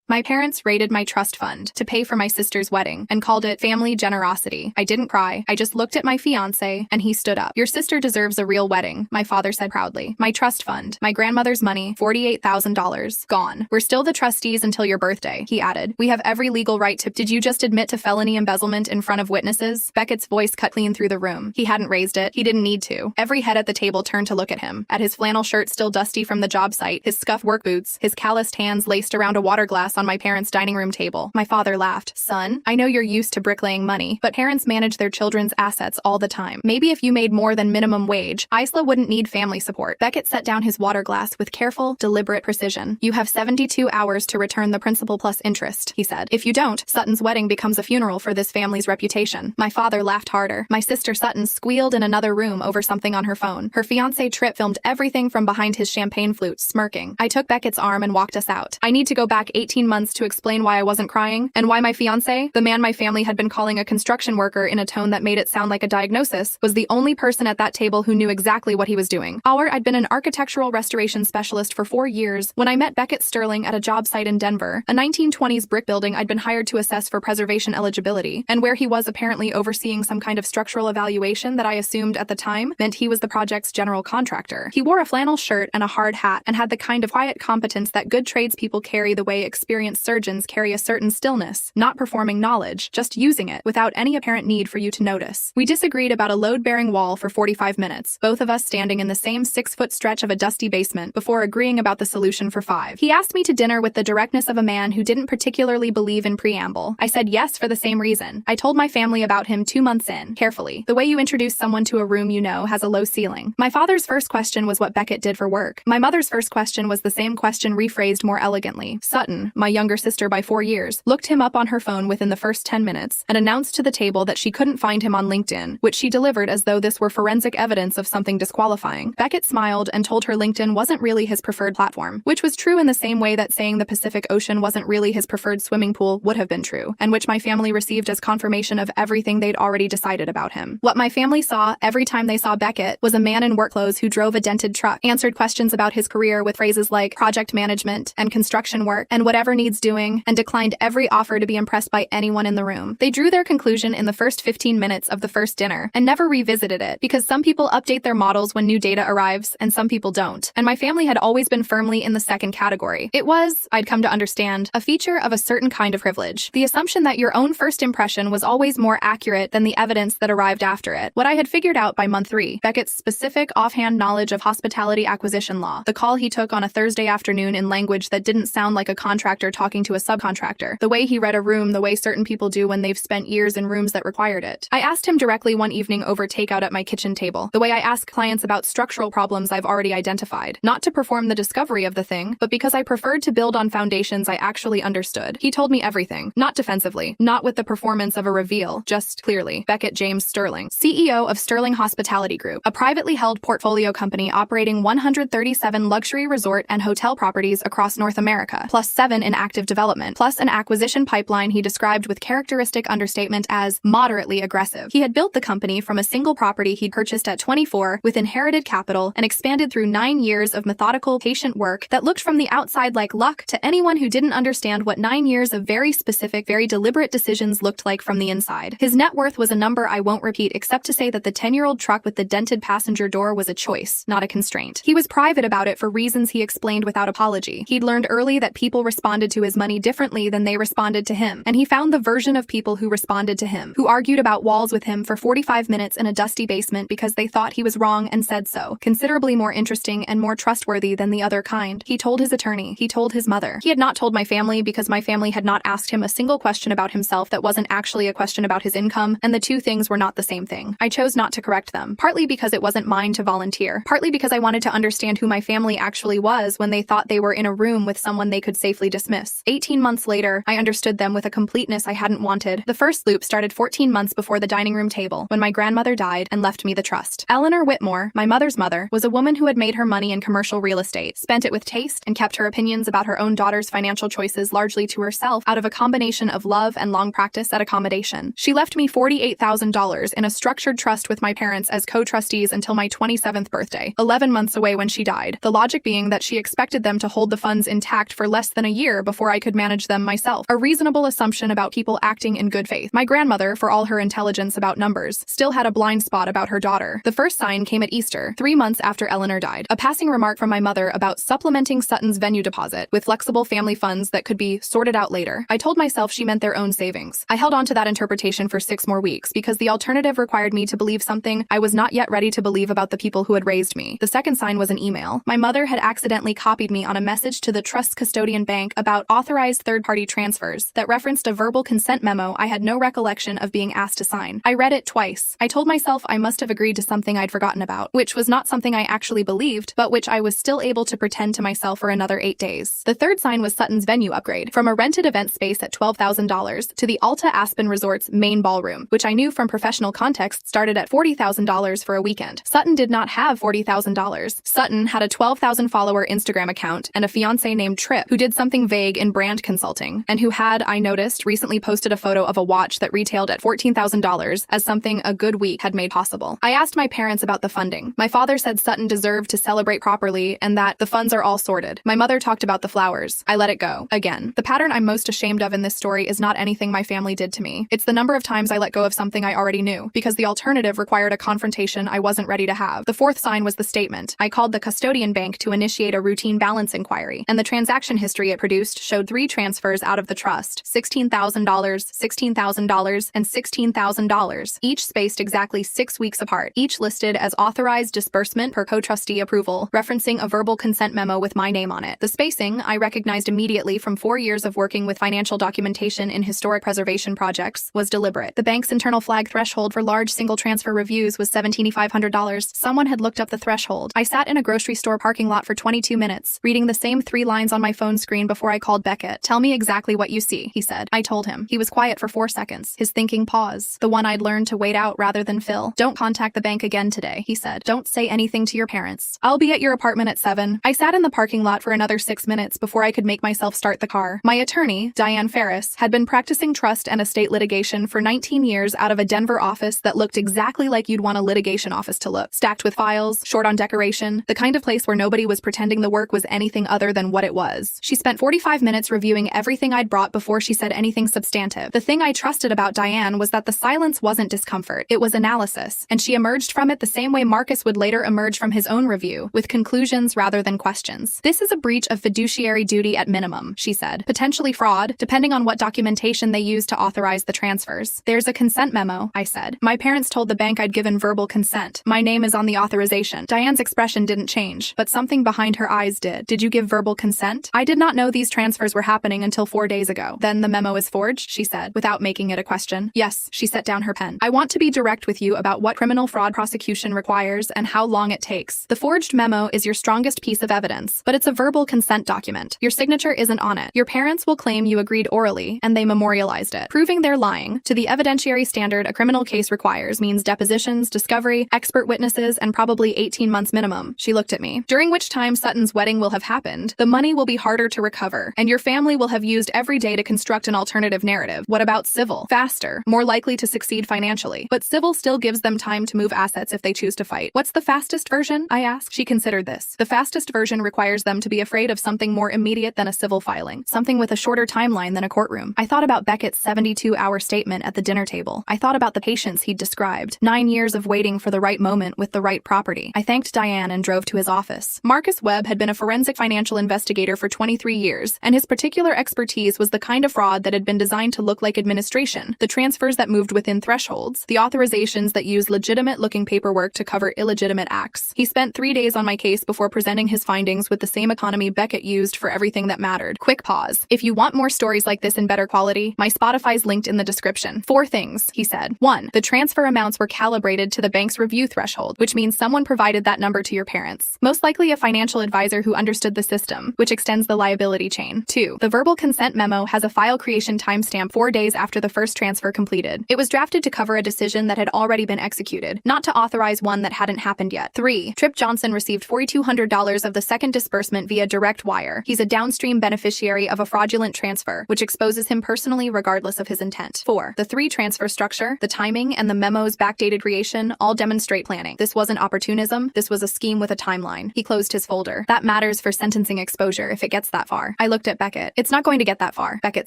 My parents raided my trust fund to pay for my sister's wedding and called it family generosity. I didn't cry. I just looked at my fiancé and he stood up. Your sister deserves a real wedding, my father said proudly. My trust fund, my grandmother's money, $48,000, gone. We're still the trustees until your birthday, he added. We have every legal right to— Did you just admit to felony embezzlement in front of witnesses? Beckett's voice cut clean through the room. He hadn't raised it. He didn't need to. Every head at the table turned to look at him. At his flannel shirt still dusty from the job site, his scuffed work boots, his calloused hands laced around a water glass on my parents' dining room table. My father laughed. Son, I know you're used to bricklaying money, but parents manage their children's assets all the time. Maybe if you made more than minimum wage, Isla wouldn't need family support. Beckett set down his water glass with careful, deliberate precision. You have 72 hours to return the principal plus interest, he said. If you don't, Sutton's wedding becomes a funeral for this family's reputation. My father laughed harder. My sister Sutton squealed in another room over something on her phone. Her fiancé Tripp filmed everything from behind his champagne flute, smirking. I took Beckett's arm and walked us out. I need to go back 18 months to explain why I wasn't crying, and why my fiancé, the man my family had been calling a construction worker in a tone that made it sound like a diagnosis, was the only person at that table who knew exactly what he was doing. I'd been an architectural restoration specialist for 4 years when I met Beckett Sterling at a job site in Denver, a 1920s brick building I'd been hired to assess for preservation eligibility, and where he was apparently overseeing some kind of structural evaluation that I assumed at the time meant he was the project's general contractor. He wore a flannel shirt and a hard hat and had the kind of quiet competence that good tradespeople carry the way experienced surgeons carry a certain stillness, not performing knowledge, just using it without any apparent need for you to notice. We disagreed about a load-bearing wall for 45 minutes, both of us standing in the same 6-foot stretch of a dusty basement before agreeing about the solution for 5. He asked me to dinner with the directness of a man who didn't particularly believe in preamble. I said yes for the same reason. I told my family about him 2 months in, carefully. The way you introduce someone to a room you know has a low ceiling. My father's first question was what Beckett did for work. My mother's first question was the same question rephrased more elegantly. Sutton, my younger sister by 4 years, looked him up on her phone within the first 10 minutes and announced to the table that she couldn't find him on LinkedIn, which she delivered as though this were forensic evidence of something disqualifying. Beckett smiled and told her LinkedIn wasn't really his preferred platform, which was true in the same way that saying the Pacific Ocean wasn't really his preferred swimming pool would have been true, and which my family received as confirmation of everything they'd already decided about him. What my family saw every time they saw Beckett was a man in work clothes who drove a dented truck, answered questions about his career with phrases like project management and construction work and whatever needs doing, and declined every offer to be impressed by anyone in the room. They drew their conclusion in the first 15 minutes of the first dinner and never revisited it, because some people update their models when new data arrives and some people don't. And my family had always been firmly in the second category. It was, I'd come to understand, a feature of a certain kind of privilege. The assumption that your own first impression was always more accurate than the evidence that arrived after it. What I had figured out by month 3, Beckett's specific offhand knowledge of hospitality acquisition law, the call he took on a Thursday afternoon in language that didn't sound like a contractor talking to a subcontractor, the way he read a room the way certain people do when they've spent years in rooms that required it. I asked him directly one evening over takeout at my kitchen table, the way I ask clients about structural problems I've already identified, not to perform the discovery of the thing, but because I preferred to build on foundations I actually understood. He told me everything, not defensively, not with the performance of a reveal, just clearly. Beckett James Sterling, CEO of Sterling Hospitality Group, a privately held portfolio company operating 137 luxury resort and hotel properties across North America, plus 7 in active development, plus an acquisition pipeline he described with characteristic understatement as moderately aggressive. He had built the company from a single property he'd purchased at 24 with inherited capital and expanded through 9 years of methodical, patient work that looked from the outside like luck to anyone who didn't understand what 9 years of very specific, very deliberate decisions looked like from the inside. His net worth was a number I won't repeat except to say that the 10-year-old truck with the dented passenger door was a choice, not a constraint. He was private about it for reasons he explained without apology. He'd learned early that people responded to his money differently than they responded to him, and he found the version of people who responded to him, who argued about walls with him for 45 minutes in a dusty basement because they thought he was wrong and said so, considerably more interesting and more trustworthy than the other kind. He told his attorney. He told his mother. He had not told my family because my family had not asked him a single question about himself that wasn't actually a question about his income, and the two things were not the same thing. I chose not to correct them, partly because it wasn't mine to volunteer, partly because I wanted to understand who my family actually was when they thought they were in a room with someone they could safely dismiss. 18 months later, I understood them with a completeness I hadn't wanted. The first loop started 14 months before the dining room table, when my grandmother died and left me the trust. Eleanor Whitmore, my mother's mother, was a woman who had made her money in commercial real estate, spent it with taste, and kept her opinions about her own daughter's financial choices largely to herself out of a combination of love and long practice at accommodation. She left me $48,000 in a structured trust with my parents as co-trustees until my 27th birthday, 11 months away when she died, the logic being that she expected them to hold the funds intact for less than a year year before I could manage them myself. A reasonable assumption about people acting in good faith. My grandmother, for all her intelligence about numbers, still had a blind spot about her daughter. The first sign came at Easter, 3 months after Eleanor died. A passing remark from my mother about supplementing Sutton's venue deposit with flexible family funds that could be sorted out later. I told myself she meant their own savings. I held on to that interpretation for 6 more weeks because the alternative required me to believe something I was not yet ready to believe about the people who had raised me. The second sign was an email. My mother had accidentally copied me on a message to the trust's custodian bank about authorized third-party transfers that referenced a verbal consent memo I had no recollection of being asked to sign. I read it twice. I told myself I must have agreed to something I'd forgotten about, which was not something I actually believed, but which I was still able to pretend to myself for another 8 days. The third sign was Sutton's venue upgrade, from a rented event space at $12,000 to the Alta Aspen Resort's main ballroom, which I knew from professional context started at $40,000 for a weekend. Sutton did not have $40,000. Sutton had a 12,000-follower Instagram account and a fiancé named Tripp, who did something vague in brand consulting, and who had, I noticed, recently posted a photo of a watch that retailed at $14,000 as something a good week had made possible. I asked my parents about the funding. My father said Sutton deserved to celebrate properly and that the funds are all sorted. My mother talked about the flowers. I let it go. Again, the pattern I'm most ashamed of in this story is not anything my family did to me. It's the number of times I let go of something I already knew, because the alternative required a confrontation I wasn't ready to have. The fourth sign was the statement. I called the custodian bank to initiate a routine balance inquiry, and the transaction history it produced showed 3 transfers out of the trust: $16,000, $16,000, and $16,000, each spaced exactly 6 weeks apart, each listed as authorized disbursement per co-trustee approval, referencing a verbal consent memo with my name on it. The spacing I recognized immediately from 4 years of working with financial documentation in historic preservation projects was deliberate. The bank's internal flag threshold for large single transfer reviews was $7,500. Someone had looked up the threshold. I sat in a grocery store parking lot for 22 minutes, reading the same 3 lines on my phone screen before I called Beckett. "Tell me exactly what you see," he said. I told him. He was quiet for 4 seconds, his thinking pause, the one I'd learned to wait out rather than fill. "Don't contact the bank again today," he said. "Don't say anything to your parents. I'll be at your apartment at 7. I sat in the parking lot for another 6 minutes before I could make myself start the car. My attorney, Diane Ferris, had been practicing trust and estate litigation for 19 years out of a Denver office that looked exactly like you'd want a litigation office to look. Stacked with files, short on decoration, the kind of place where nobody was pretending the work was anything other than what it was. She spent 45 minutes reviewing everything I'd brought before she said anything substantive. The thing I trusted about Diane was that the silence wasn't discomfort, it was analysis, and she emerged from it the same way Marcus would later emerge from his own review, with conclusions rather than questions. "This is a breach of fiduciary duty at minimum," she said. "Potentially fraud, depending on what documentation they used to authorize the transfers." "There's a consent memo," I said. "My parents told the bank I'd given verbal consent. My name is on the authorization." Diane's expression didn't change, but something behind her eyes did. "Did you give verbal consent?" "I did not know these transfers were happening until 4 days ago." "Then the memo is forged?" she said, without making it a question. "Yes." She set down her pen. "I want to be direct with you about what criminal fraud prosecution requires and how long it takes. The forged memo is your strongest piece of evidence, but it's a verbal consent document. Your signature isn't on it. Your parents will claim you agreed orally, and they memorialized it. Proving they're lying, to the evidentiary standard a criminal case requires, means depositions, discovery, expert witnesses, and probably 18 months minimum." She looked at me. "During which time Sutton's wedding will have happened, the money will be harder to recover, and your family will have used every day to construct an alternative narrative. What about civil? Faster, more likely to succeed financially. But civil still gives them time to move assets if they choose to fight." "What's the fastest version?" I asked. She considered this. "The fastest version requires them to be afraid of something more immediate than a civil filing, something with a shorter timeline than a courtroom." I thought about Beckett's 72-hour statement at the dinner table. I thought about the patience he'd described. 9 years of waiting for the right moment with the right property. I thanked Diane and drove to his office. Marcus Webb had been a forensic financial investigator for 23 years, and his particular expertise was the kind of fraud that had been designed to look like administration, the transfers that moved within thresholds, the authorizations that used legitimate-looking paperwork to cover illegitimate acts. He spent 3 days on my case before presenting his findings with the same economy Beckett used for everything that mattered. Quick pause. "If you want more stories like this in better quality, my Spotify's linked in the description. 4 things," he said. 1. The transfer amounts were calibrated to the bank's review threshold, which means someone provided that number to your parents. Most likely a financial advisor who understood the system, which extends the liability chain. 2. The verbal consent memo has a file creation timestamp 4 days after the first transfer completed. It was drafted to cover a decision that had already been executed, not to authorize one that hadn't happened yet. 3. Tripp Johnson received $4,200 of the second disbursement via direct wire. He's a downstream beneficiary of a fraudulent transfer, which exposes him personally regardless of his intent. 4. The 3 transfer structure, the timing, and the memo's backdated creation all demonstrate planning. This wasn't opportunism, this was a scheme with a timeline. He closed his folder. That matters for sentencing exposure if it gets that far. I I looked at Beckett. It's not going to get that far, Beckett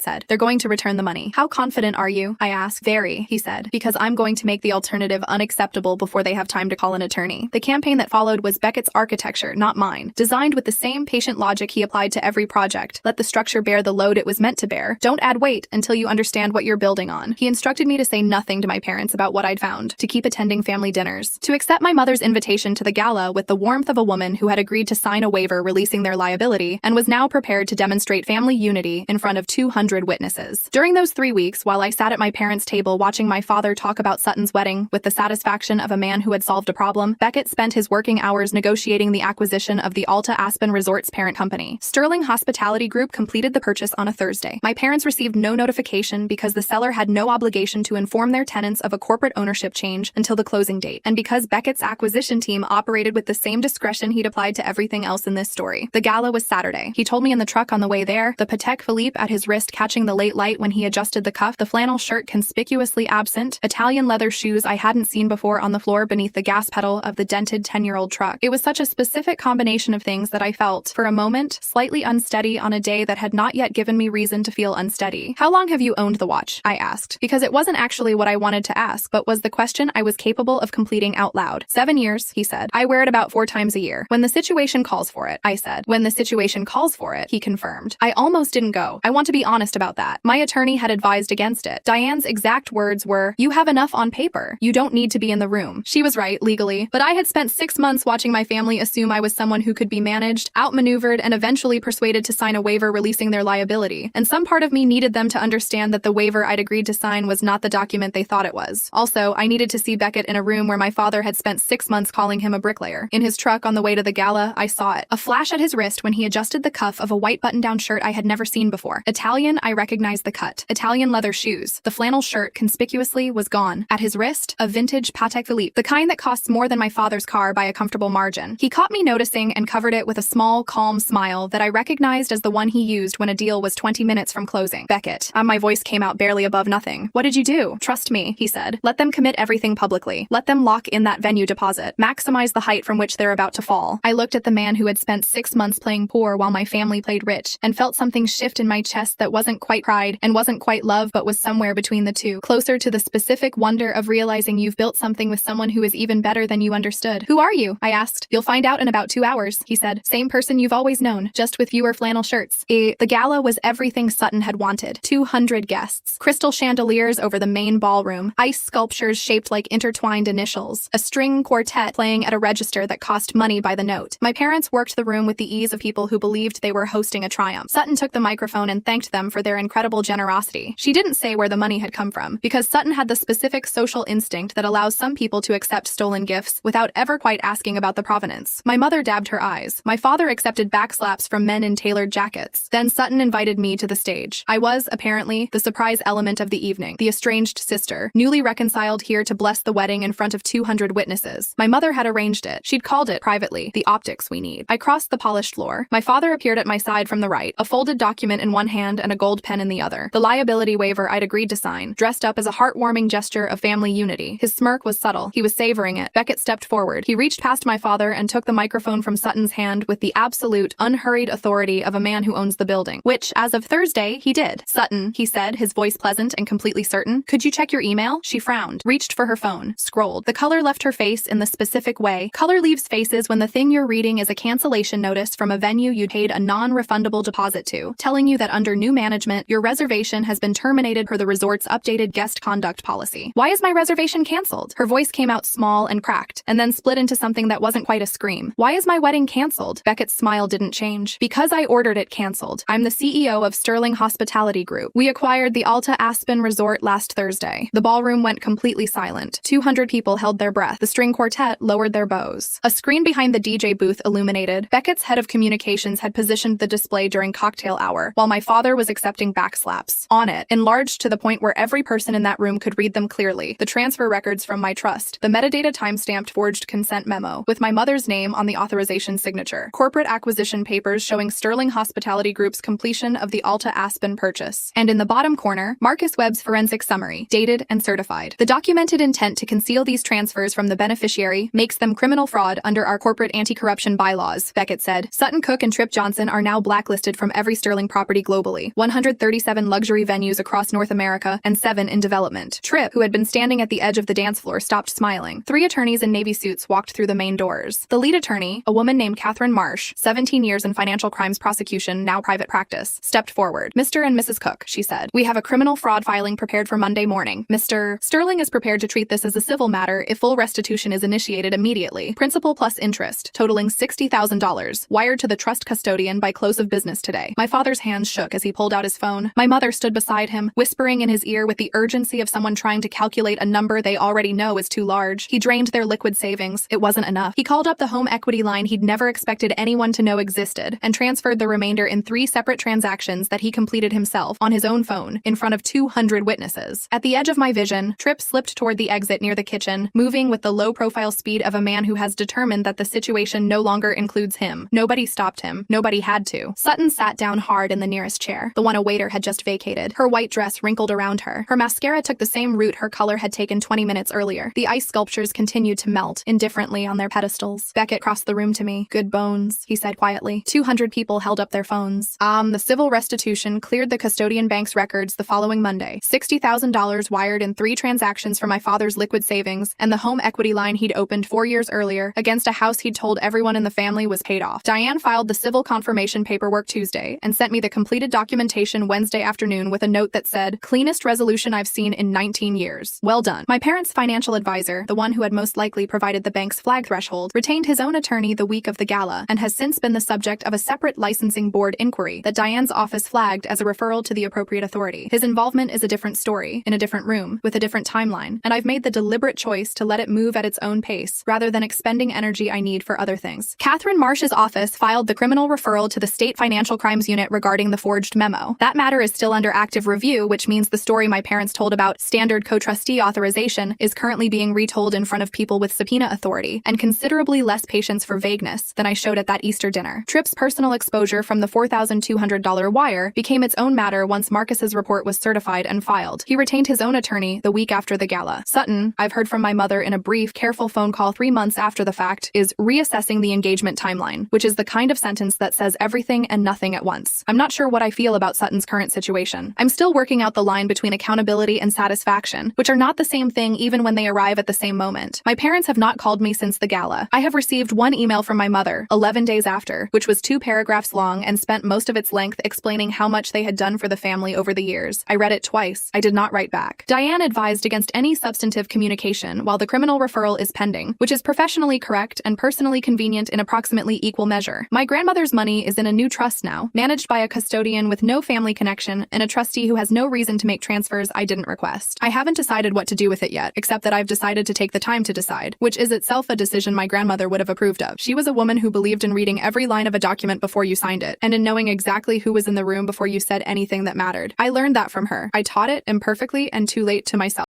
said. They're going to return the money. How confident are you? I asked. Very, he said, because I'm going to make the alternative unacceptable before they have time to call an attorney. The campaign that followed was Beckett's architecture, not mine. Designed with the same patient logic he applied to every project. Let the structure bear the load it was meant to bear. Don't add weight until you understand what you're building on. He instructed me to say nothing to my parents about what I'd found, to keep attending family dinners, to accept my mother's invitation to the gala with the warmth of a woman who had agreed to sign a waiver releasing their liability and was now prepared to demonstrate family unity in front of 200 witnesses. During those 3 weeks, while I sat at my parents' table watching my father talk about Sutton's wedding with the satisfaction of a man who had solved a problem, Beckett spent his working hours negotiating the acquisition of the Alta Aspen Resorts parent company. Sterling Hospitality Group completed the purchase on a Thursday. My parents received no notification because the seller had no obligation to inform their tenants of a corporate ownership change until the closing date, and because Beckett's acquisition team operated with the same discretion he'd applied to everything else in this story. The gala was Saturday. He told me in the truck on the way there, the Patek Philippe at his wrist catching the late light when he adjusted the cuff, the flannel shirt conspicuously absent, Italian leather shoes I hadn't seen before on the floor beneath the gas pedal of the dented 10-year-old truck. It was such a specific combination of things that I felt, for a moment, slightly unsteady on a day that had not yet given me reason to feel unsteady. How long have you owned the watch? I asked, because it wasn't actually what I wanted to ask, but was the question I was capable of completing out loud. 7 years, he said. I wear it about 4 times a year. When the situation calls for it, I said. When the situation calls for it, he confirmed. I almost didn't go. I want to be honest about that. My attorney had advised against it. Diane's exact words were, "You have enough on paper. You don't need to be in the room." She was right, legally, but I had spent 6 months watching my family assume I was someone who could be managed, outmaneuvered, and eventually persuaded to sign a waiver releasing their liability. And some part of me needed them to understand that the waiver I'd agreed to sign was not the document they thought it was. Also, I needed to see Beckett in a room where my father had spent 6 months calling him a bricklayer. In his truck on the way to the gala, I saw it. A flash at his wrist when he adjusted the cuff of a white button-down shirt I had never seen before. Italian, I recognized the cut. Italian leather shoes. The flannel shirt, conspicuously, was gone. At his wrist, a vintage Patek Philippe, the kind that costs more than my father's car by a comfortable margin. He caught me noticing and covered it with a small, calm smile that I recognized as the one he used when a deal was 20 minutes from closing. Beckett. My voice came out barely above nothing. What did you do? Trust me, he said. Let them commit everything publicly. Let them lock in that venue deposit. Maximize the height from which they're about to fall. I looked at the man who had spent 6 months playing poor while my family played rich, and felt something shift in my chest that wasn't quite pride and wasn't quite love but was somewhere between the two, closer to the specific wonder of realizing you've built something with someone who is even better than you understood. Who are you? I asked. You'll find out in about 2 hours, he said. Same person you've always known, just with fewer flannel shirts. The gala was everything Sutton had wanted. 200 guests. Crystal chandeliers over the main ballroom. Ice sculptures shaped like intertwined initials. A string quartet playing at a register that cost money by the note. My parents worked the room with the ease of people who believed they were hosting a triumph. Sutton took the microphone and thanked them for their incredible generosity. She didn't say where the money had come from, because Sutton had the specific social instinct that allows some people to accept stolen gifts without ever quite asking about the provenance. My mother dabbed her eyes. My father accepted backslaps from men in tailored jackets. Then Sutton invited me to the stage. I was, apparently, the surprise element of the evening, the estranged sister, newly reconciled here to bless the wedding in front of 200 witnesses. My mother had arranged it. She'd called it, privately, the optics we need. I crossed the polished floor. My father appeared at my side from the right, a folded document in one hand and a gold pen in the other. The liability waiver I'd agreed to sign, dressed up as a heartwarming gesture of family unity. His smirk was subtle. He was savoring it. Beckett stepped forward. He reached past my father and took the microphone from Sutton's hand with the absolute, unhurried authority of a man who owns the building, which, as of Thursday, he did. Sutton, he said, his voice pleasant and completely certain. Could you check your email? She frowned, reached for her phone, scrolled. The color left her face in the specific way. Color leaves faces when the thing you're reading is a cancellation notice from a venue you paid a non-refundable deposit to, telling you that under new management, your reservation has been terminated per the resort's updated guest conduct policy. Why is my reservation canceled? Her voice came out small and cracked, and then split into something that wasn't quite a scream. Why is my wedding canceled? Beckett's smile didn't change. Because I ordered it canceled. I'm the CEO of Sterling Hospitality Group. We acquired the Alta Aspen Resort last Thursday. The ballroom went completely silent. 200 people held their breath. The string quartet lowered their bows. A screen behind the DJ booth illuminated. Beckett's head of communications had positioned the display during cocktail hour, while my father was accepting backslaps. On it, enlarged to the point where every person in that room could read them clearly, the transfer records from my trust, the metadata time-stamped forged consent memo, with my mother's name on the authorization signature, corporate acquisition papers showing Sterling Hospitality Group's completion of the Alta Aspen purchase, and in the bottom corner, Marcus Webb's forensic summary, dated and certified. The documented intent to conceal these transfers from the beneficiary makes them criminal fraud under our corporate anti-corruption bylaws, Beckett said. Sutton Cook and Trip Johnson are now blacklisted blacklisted from every Sterling property globally, 137 luxury venues across North America, and 7 in development. Tripp, who had been standing at the edge of the dance floor, stopped smiling. 3 attorneys in navy suits walked through the main doors. The lead attorney, a woman named Catherine Marsh, 17 years in financial crimes prosecution, now private practice, stepped forward. "Mr. and Mrs. Cook," she said, "we have a criminal fraud filing prepared for Monday morning. Mr. Sterling is prepared to treat this as a civil matter if full restitution is initiated immediately. Principal plus interest, totaling $60,000, wired to the trust custodian by close of business today." My father's hands shook as he pulled out his phone. My mother stood beside him, whispering in his ear with the urgency of someone trying to calculate a number they already know is too large. He drained their liquid savings. It wasn't enough. He called up the home equity line he'd never expected anyone to know existed and transferred the remainder in 3 separate transactions that he completed himself on his own phone in front of 200 witnesses. At the edge of my vision, Tripp slipped toward the exit near the kitchen, moving with the low-profile speed of a man who has determined that the situation no longer includes him. Nobody stopped him. Nobody had to. Sutton sat down hard in the nearest chair, the one a waiter had just vacated. Her white dress wrinkled around her. Her mascara took the same route her color had taken 20 minutes earlier. The ice sculptures continued to melt indifferently on their pedestals. Beckett crossed the room to me. "Good bones," he said quietly. 200 people held up their phones. The civil restitution cleared the custodian bank's records the following Monday. $60,000 wired in 3 transactions for my father's liquid savings, and the home equity line he'd opened 4 years earlier against a house he'd told everyone in the family was paid off. Diane filed the civil confirmation paperwork Tuesday and sent me the completed documentation Wednesday afternoon with a note that said, "Cleanest resolution I've seen in 19 years. Well done." My parents' financial advisor, the one who had most likely provided the bank's flag threshold, retained his own attorney the week of the gala and has since been the subject of a separate licensing board inquiry that Diane's office flagged as a referral to the appropriate authority. His involvement is a different story, in a different room, with a different timeline, and I've made the deliberate choice to let it move at its own pace, rather than expending energy I need for other things. Catherine Marsh's office filed the criminal referral to the State Financial Crimes Unit regarding the forged memo. That matter is still under active review, which means the story my parents told about standard co-trustee authorization is currently being retold in front of people with subpoena authority, and considerably less patience for vagueness than I showed at that Easter dinner. Tripp's personal exposure from the $4,200 wire became its own matter once Marcus's report was certified and filed. He retained his own attorney the week after the gala. Sutton, I've heard from my mother in a brief, careful phone call 3 months after the fact, is reassessing the engagement timeline, which is the kind of sentence that says everything and nothing at once. I'm not sure what I feel about Sutton's current situation. I'm still working out the line between accountability and satisfaction, which are not the same thing even when they arrive at the same moment. My parents have not called me since the gala. I have received one email from my mother, 11 days after, which was 2 paragraphs long and spent most of its length explaining how much they had done for the family over the years. I read it twice. I did not write back. Diane advised against any substantive communication while the criminal referral is pending, which is professionally correct and personally convenient in approximately equal measure. My grandmother's money is in a new trust now, managed by a custodian with no family connection and a trustee who has no reason to make transfers I didn't request. I haven't decided what to do with it yet, except that I've decided to take the time to decide, which is itself a decision my grandmother would have approved of. She was a woman who believed in reading every line of a document before you signed it, and in knowing exactly who was in the room before you said anything that mattered. I learned that from her. I taught it imperfectly and too late to myself.